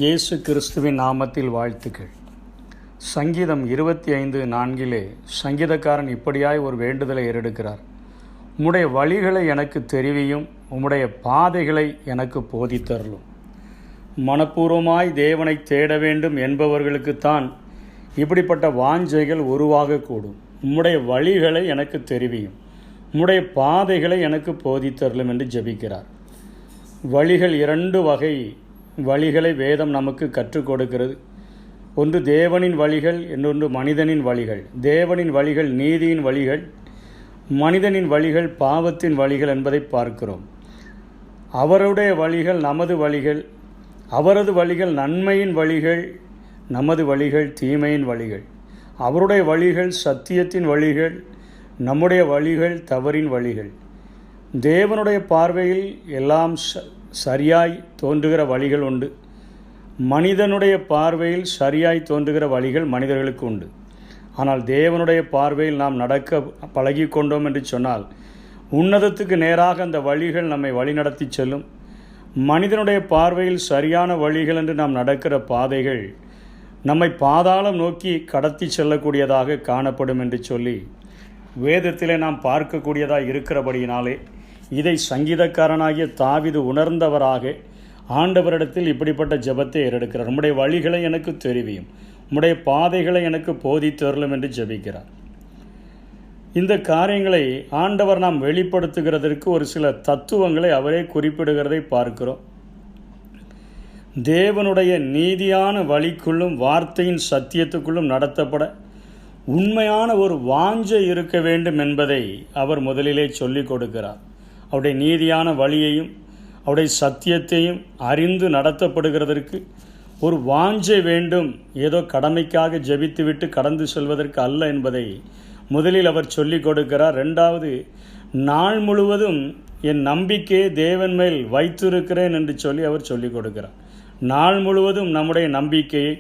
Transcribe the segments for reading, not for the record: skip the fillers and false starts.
இயேசு கிறிஸ்துவின் நாமத்தில் வாழ்த்துக்கள். சங்கீதம் 25:4 சங்கீதக்காரன் இப்படியாய் ஒரு வேண்டுதலை ஏறெடுக்கிறார். உம்முடைய வழிகளை எனக்கு தெரிவியும், உம்முடைய பாதைகளை எனக்கு போதித்தருளும். மனப்பூர்வமாய் தேவனை தேட வேண்டும் என்பவர்களுக்குத்தான் இப்படிப்பட்ட வாஞ்சைகள் உருவாகக்கூடும். உம்முடைய வழிகளை எனக்கு தெரிவியும், உம்முடைய பாதைகளை எனக்கு போதித்தருளும் என்று ஜெபிக்கிறார். வழிகள் 2 வகை வழிகளை வேதம் நமக்கு கற்றுக் கொடுக்கிறது. ஒன்று தேவனின் வழிகள், இன்னொன்று மனிதனின் வழிகள். தேவனின் வழிகள் நீதியின் வழிகள், மனிதனின் வழிகள் பாவத்தின் வழிகள் என்பதை பார்க்கிறோம். அவருடைய வழிகள் நமது வழிகள், அவரது வழிகள் நன்மையின் வழிகள், நமது வழிகள் தீமையின் வழிகள். அவருடைய வழிகள் சத்தியத்தின் வழிகள், நம்முடைய வழிகள் தவறின் வழிகள். தேவனுடைய பார்வையில் எல்லாம் சரியாய் தோன்றுகிற வழிகள் உண்டு. மனிதனுடைய பார்வையில் சரியாய் தோன்றுகிற வழிகள் மனிதர்களுக்கு உண்டு. ஆனால் தேவனுடைய பார்வையில் நாம் நடக்க பழகி கொண்டோம் என்று சொன்னால் உன்னதத்துக்கு நேராக அந்த வழிகள் நம்மை வழிநடத்தி செல்லும். மனிதனுடைய பார்வையில் சரியான வழிகள் என்று நாம் நடக்கிற பாதைகள் நம்மை பாதாளம் நோக்கி கடத்தி செல்லக்கூடியதாக காணப்படும் என்று சொல்லி வேதத்திலே நாம் பார்க்கக்கூடியதாக இருக்கிறபடியினாலே இதை சங்கீதக்காரனாகிய தாவீது உணர்ந்தவராக ஆண்டவரிடத்தில் இப்படிப்பட்ட ஜெபத்தை ஏறெடுக்கிறார். உம்முடைய வழிகளை எனக்கு தெரிவியும், உம்முடைய பாதைகளை எனக்கு போதித்தருளும் என்று ஜெபிக்கிறார். இந்த காரியங்களை ஆண்டவர் நாம் வெளிப்படுத்துகிறதற்கு ஒரு சில தத்துவங்களை அவரே குறிப்பிடுகிறதை பார்க்கிறோம். தேவனுடைய நீதியான வழிக்குள்ளும் வார்த்தையின் சத்தியத்துக்குள்ளும் நடத்தப்பட உண்மையான ஒரு வாஞ்சை இருக்க வேண்டும் என்பதை அவர் முதலிலே சொல்லிக் கொடுக்கிறார். அவருடைய நீதியான வழியையும் அவருடைய சத்தியத்தையும் அறிந்து நடத்தப்படுகிறதற்கு ஒரு வாஞ்சை வேண்டும். ஏதோ கடமைக்காக ஜெபித்துவிட்டு கடந்து செல்வதற்கு அல்ல என்பதை முதலில் அவர் சொல்லிக் கொடுக்கிறார். 2வது, நாள் முழுவதும் என் நம்பிக்கையை தேவன் மேல் வைத்திருக்கிறேன் என்று சொல்லி அவர் சொல்லிக் கொடுக்கிறார். நாள் முழுவதும் நம்முடைய நம்பிக்கையை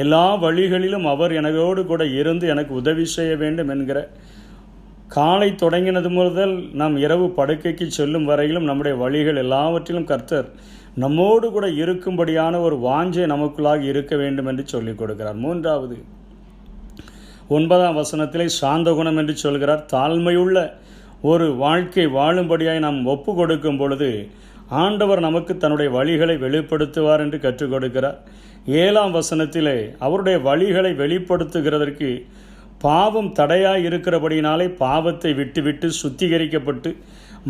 எல்லா வழிகளிலும் அவர் எனக்கோடு கூட இருந்து எனக்கு உதவி செய்ய வேண்டும் என்கிற காலை தொடங்கினது முதல் நாம் இரவு படுக்கைக்கு செல்லும் வரையிலும் நம்முடைய வழிகள் எல்லாவற்றிலும் கர்த்தர் நம்மோடு கூட இருக்கும்படியான ஒரு வாஞ்சை நமக்குள்ளாக இருக்க வேண்டும் என்று சொல்லிக் கொடுக்கிறார். 3வது, 9ஆம் வசனத்திலே சாந்த குணம் என்று சொல்கிறார். தாழ்மையுள்ள ஒரு வாழ்க்கை வாழும்படியாய் நாம் ஒப்பு கொடுக்கும் பொழுது ஆண்டவர் நமக்கு தன்னுடைய வழிகளை வெளிப்படுத்துவார் என்று கற்றுக் கொடுக்கிறார். 7ஆம் வசனத்திலே அவருடைய வழிகளை வெளிப்படுத்துகிறதற்கு பாவம் தடையாய் இருக்கிறபடினாலே பாவத்தை விட்டுவிட்டு சுத்திகரிக்கப்பட்டு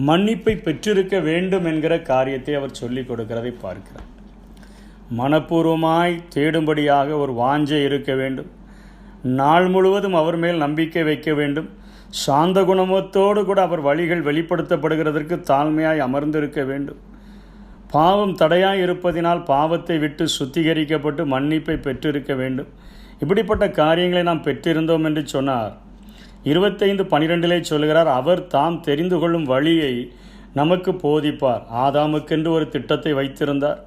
மன்னிப்பை பெற்றிருக்க வேண்டும் என்கிற காரியத்தை அவர் சொல்லிக் கொடுக்கிறதை பார்க்கிறார். மனப்பூர்வமாய் தேடும்படியாக ஒரு வாஞ்சை இருக்க வேண்டும். நாள் முழுவதும் அவர் மேல் நம்பிக்கை வைக்க வேண்டும். சாந்த குணமத்தோடு கூட அவர் வழிகள் வெளிப்படுத்தப்படுகிறதற்கு தாழ்மையாய் அமர்ந்திருக்க வேண்டும். பாவம் தடையாய் இருப்பதினால் பாவத்தை விட்டு சுத்திகரிக்கப்பட்டு மன்னிப்பை பெற்றிருக்க வேண்டும். இப்படிப்பட்ட காரியங்களை நாம் பெற்றிருந்தோம் என்று சொன்னார். 25:12 சொல்கிறார், அவர் தாம் தெரிந்து கொள்ளும் வழியை நமக்கு போதிப்பார். ஆதாமுக்கென்று ஒரு திட்டத்தை வைத்திருந்தார்,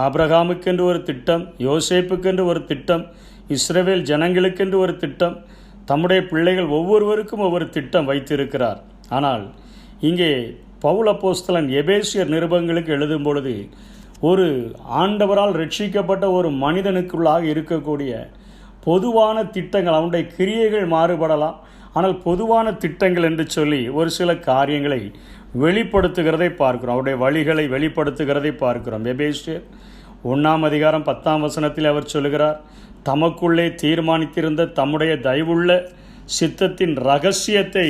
ஆபிரகாமுக்கென்று ஒரு திட்டம், யோசேப்புக்கென்று ஒரு திட்டம், இஸ்ரவேல் ஜனங்களுக்கென்று ஒரு திட்டம், தம்முடைய பிள்ளைகள் ஒவ்வொருவருக்கும் ஒவ்வொரு திட்டம் வைத்திருக்கிறார். ஆனால் இங்கே பவுல் அப்போஸ்தலன் எபேசியர் நிருபங்களுக்கு எழுதும் பொழுது ஒரு ஆண்டவரால் ரட்சிக்கப்பட்ட ஒரு மனிதனுக்குள்ளாக இருக்கக்கூடிய பொதுவான திட்டங்கள், அவனுடைய கிரியைகள் மாறுபடலாம், ஆனால் பொதுவான திட்டங்கள் என்று சொல்லி ஒரு சில காரியங்களை வெளிப்படுத்துகிறதை பார்க்கிறோம். அவருடைய வழிகளை வெளிப்படுத்துகிறதை பார்க்கிறோம். எபேசியர் 1ஆம் அதிகாரம் 10ஆம் வசனத்தில் அவர் சொல்கிறார், தமக்குள்ளே தீர்மானித்திருந்த தம்முடைய தயவுள்ள சித்தத்தின் ரகசியத்தை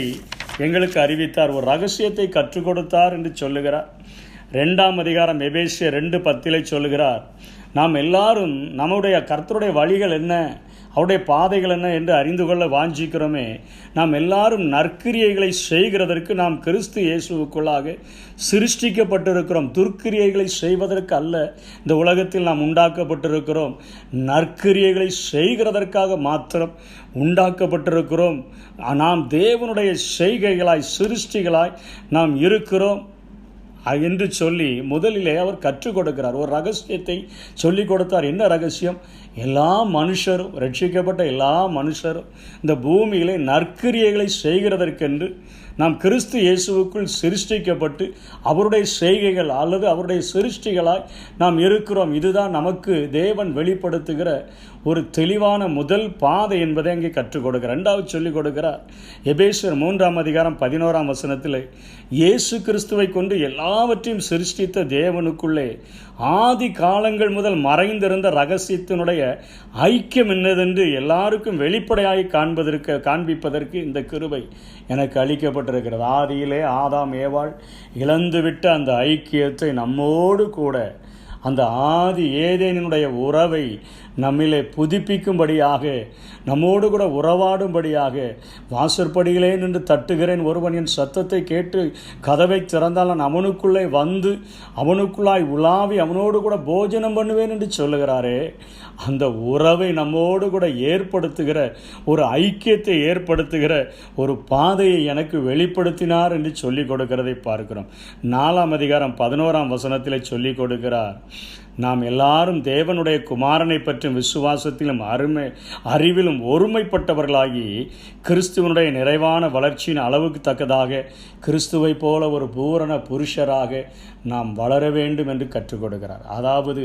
எங்களுக்கு அறிவித்தார், ஒரு ரகசியத்தை கற்றுக் கொடுத்தார் என்று சொல்லுகிறார். 2ஆம் அதிகாரம் எபேசியர் 2:10 சொல்லுகிறார், நாம் எல்லாரும் நம்முடைய கர்த்தருடைய வழிகள் என்ன, அவருடைய பாதைகள் என்ன என்று அறிந்து கொள்ள வாஞ்சிக்கிறோமே. நாம் எல்லாரும் நற்கிரியைகளை செய்கிறதற்கு நாம் கிறிஸ்து இயேசுவுக்குள்ளாக சிருஷ்டிக்கப்பட்டிருக்கிறோம். துர்க்கிரியைகளை செய்வதற்கு அல்ல இந்த உலகத்தில் நாம் உண்டாக்கப்பட்டிருக்கிறோம். நற்கிரியைகளை செய்கிறதற்காக மாத்திரம் உண்டாக்கப்பட்டிருக்கிறோம். நாம் தேவனுடைய செய்கைகளாய் சிருஷ்டிகளாய் நாம் இருக்கிறோம் என்று சொல்லி முதலிலே அவர் கற்றுக் கொடுக்கிறார். ஒரு ரகசியத்தை சொல்லிக் கொடுத்தார். என்ன ரகசியம்? எல்லா மனுஷரும், ரட்சிக்கப்பட்ட எல்லா மனுஷரும் இந்த பூமியிலே நற்கிரியைகளை செய்கிறதற்கென்று நாம் கிறிஸ்து இயேசுவுக்குள் சிருஷ்டிக்கப்பட்டு அவருடைய செய்கைகள் அல்லது அவருடைய சிருஷ்டிகளாய் நாம் இருக்கிறோம். இதுதான் நமக்கு தேவன் வெளிப்படுத்துகிற ஒரு தெளிவான முதல் பாதை என்பதை அங்கே கற்றுக் கொடுக்கிறார். ரெண்டாவது சொல்லிக் கொடுக்கிறார். எபேசியர் 3:11 இயேசு கிறிஸ்துவை கொண்டு எல்லாவற்றையும் சிருஷ்டித்த தேவனுக்குள்ளே ஆதி காலங்கள் முதல் மறைந்திருந்த ரகசியத்தினுடைய ஐக்கியம் என்னதென்று எல்லாருக்கும் வெளிப்படையாய் காண்பிப்பதற்கு இந்த கிருபை எனக்கு அளிக்கப்பட்டிருக்கிறது. ஆதியிலே ஆதாம் ஏவாள் இழந்துவிட்ட அந்த ஐக்கியத்தை நம்மோடு கூட அந்த ஆதி ஏதேனினுடைய உறவை நம்மிலே புதுப்பிக்கும்படியாக, நம்மோடு கூட உறவாடும்படியாக, வாசற்படியிலே நின்று தட்டுகிறேன், ஒருவன் என் சத்தத்தை கேட்டு கதவை திறந்தால் நான் அவனுக்குள்ளே வந்து அவனுக்குள்ளாய் உலாவி அவனோடு கூட போஜனம் பண்ணுவேன் என்று சொல்லுகிறாரே, அந்த உறவை நம்மோடு கூட ஏற்படுத்துகிற ஒரு ஐக்கியத்தை ஏற்படுத்துகிற ஒரு பாதையை எனக்கு வெளிப்படுத்தினார் என்று சொல்லிக் கொடுக்கிறதை பார்க்கிறோம். 4:11 சொல்லிக் கொடுக்கிறார். நாம் எல்லாரும் தேவனுடைய குமாரனை பற்றும் விசுவாசத்திலும் அறிவிலும் ஒருமைப்பட்டவர்களாகி கிறிஸ்துவனுடைய நிறைவான வளர்ச்சியின் அளவுக்கு தக்கதாக கிறிஸ்துவை போல ஒரு பூரண புருஷராக நாம் வளர வேண்டும் என்று கற்றுக் கொடுக்கிறார். அதாவது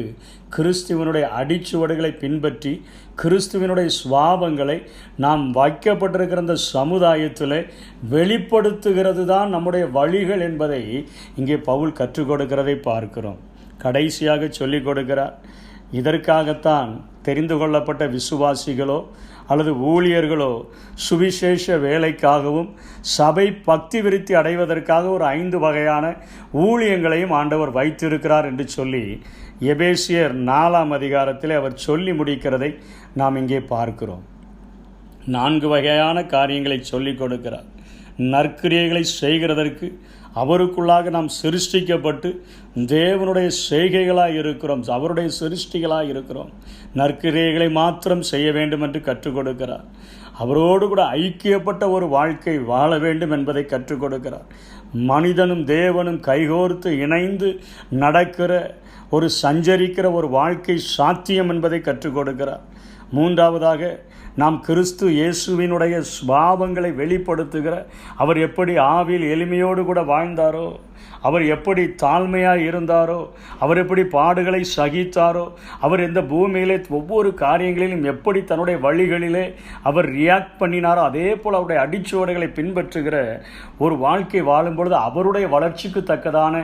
கிறிஸ்துவனுடைய அடிச்சுவடுகளை பின்பற்றி கிறிஸ்துவனுடைய சுவாபங்களை நாம் வைக்கப்பட்டிருக்கிற அந்த சமுதாயத்தில் வெளிப்படுத்துகிறது தான் நம்முடைய வழிகள் என்பதை இங்கே பவுல் கற்றுக் கொடுக்கிறதை பார்க்கிறோம். கடைசியாக சொல்லிக் கொடுக்கிறார். இதற்காகத்தான் தெரிந்து கொள்ளப்பட்ட விசுவாசிகளோ அல்லது ஊழியர்களோ சுவிசேஷ வேலைக்காகவும் சபை பக்தி விருத்தி அடைவதற்காக ஒரு 5 வகையான ஊழியங்களையும் ஆண்டவர் வைத்திருக்கிறார் என்று சொல்லி எபேசியர் 4 அவர் சொல்லி முடிக்கிறதை நாம் இங்கே பார்க்கிறோம். 4 வகையான காரியங்களை சொல்லிக் கொடுக்கிறார். நற்கிரியைகளை செய்கிறதற்கு அவருக்குள்ளாக நாம் சிருஷ்டிக்கப்பட்டு தேவனுடைய செய்கைகளாக இருக்கிறோம், அவருடைய சிருஷ்டிகளாக இருக்கிறோம். நற்கிரியைகளை மாத்திரம் செய்ய வேண்டும் என்று கற்றுக் கொடுக்கிறார். அவரோடு கூட ஐக்கியப்பட்ட ஒரு வாழ்க்கை வாழ வேண்டும் என்பதை கற்றுக் கொடுக்கிறார். மனிதனும் தேவனும் கைகோர்த்து இணைந்து நடக்கிற ஒரு சஞ்சரிக்கிற ஒரு வாழ்க்கை சாத்தியம் என்பதை கற்றுக் கொடுக்கிறார். 3வதாக நாம் கிறிஸ்து இயேசுவினுடைய சுபாவங்களை வெளிப்படுத்துகிற, அவர் எப்படி ஆவியில் எளிமையோடு கூட வாழ்ந்தாரோ, அவர் எப்படி தாழ்மையாக இருந்தாரோ, அவர் எப்படி பாடுகளை சகித்தாரோ, அவர் இந்த பூமியிலே ஒவ்வொரு காரியங்களிலும் எப்படி தன்னுடைய வழிகளிலே அவர் ரியாக்ட் பண்ணினாரோ, அதே போல் அவருடைய அடிச்சுவடுகளை பின்பற்றுகிற ஒரு வாழ்க்கை வாழும் பொழுது அவருடைய வளர்ச்சிக்கு தக்கதான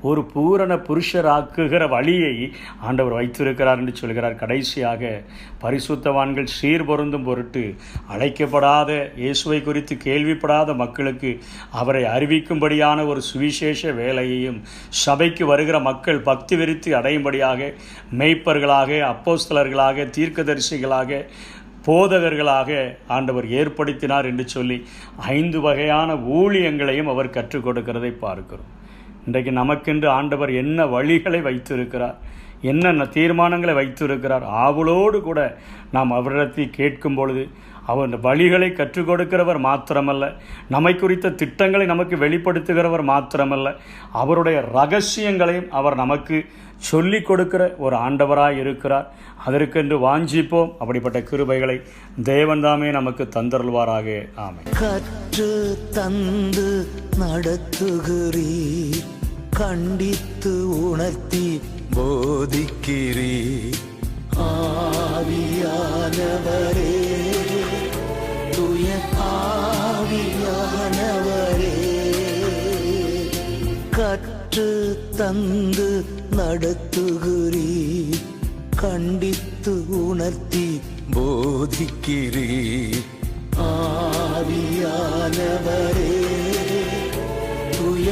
ஒரு பூரண புருஷராக்குகிற வழியை ஆண்டவர் வைத்திருக்கிறார் என்று சொல்கிறார். கடைசியாக பரிசுத்தவான்கள் சீர்பொருந்தும் பொருட்டு அழைக்கப்படாத, இயேசுவை குறித்து கேள்விப்படாத மக்களுக்கு அவரை அறிவிக்கும்படியான ஒரு சுவிசேஷ வேலையையும் சபைக்கு வருகிற மக்கள் பக்தி விருத்தி அடையும்படியாக மெய்ப்பர்களாக, அப்போஸ்தலர்களாக, தீர்க்கதரிசிகளாக, போதகர்களாக ஆண்டவர் ஏற்படுத்தினார் என்று சொல்லி 5 வகையான ஊழியங்களையும் அவர் கற்றுக் கொடுக்கிறதை பார்க்கிறோம். இன்றைக்கு நமக்கென்று ஆண்டவர் என்ன வழிகளை வைத்திருக்கிறார், என்னென்ன தீர்மானங்களை வைத்திருக்கிறார், ஆவலோடு கூட நாம் அவரிடத்தில் கேட்கும் பொழுது அவர் வழிகளை கற்றுக் கொடுக்கிறவர் மாத்திரமல்ல, நம்மை குறித்த திட்டங்களை நமக்கு வெளிப்படுத்துகிறவர் மாத்திரமல்ல, அவருடைய ரகசியங்களையும் அவர் நமக்கு சொல்லிக் கொடுக்கிற ஒரு ஆண்டவராய் இருக்கிறார். அதற்கென்று வாஞ்சிப்போம். அப்படிப்பட்ட கிருபைகளை தேவன் தாமே நமக்கு தந்தருள்வாராக. ஆமென். கற்று தந்து நடத்துகிறீர், கண்டித்து உணர்த்தி போதிக்கிறீர். ஆவியானவரே, தூய ஆவியானவரே, கற்று தந்து நடத்துகிறீர், கண்டித்து உணர்த்தி போதிக்கிறீர். ஆவியானவரே, தூய